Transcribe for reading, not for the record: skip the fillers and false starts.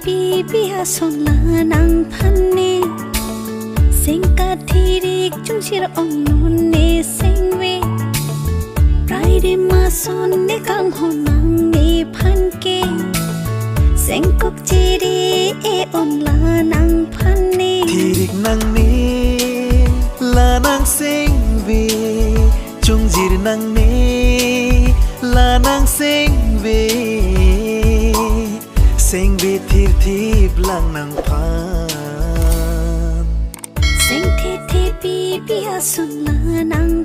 pi bia son la nang phan ne sing ka thi rik chung sir ong non ne sing we Friday ma son ne kang ho nang ne phan ke sing kok chi ri e on la nang phan ne thi rik nang ni la nang sing we chung jir nang ni la nang sing we sing we thir thi blang nang phan sing thi thi pi bia son la nang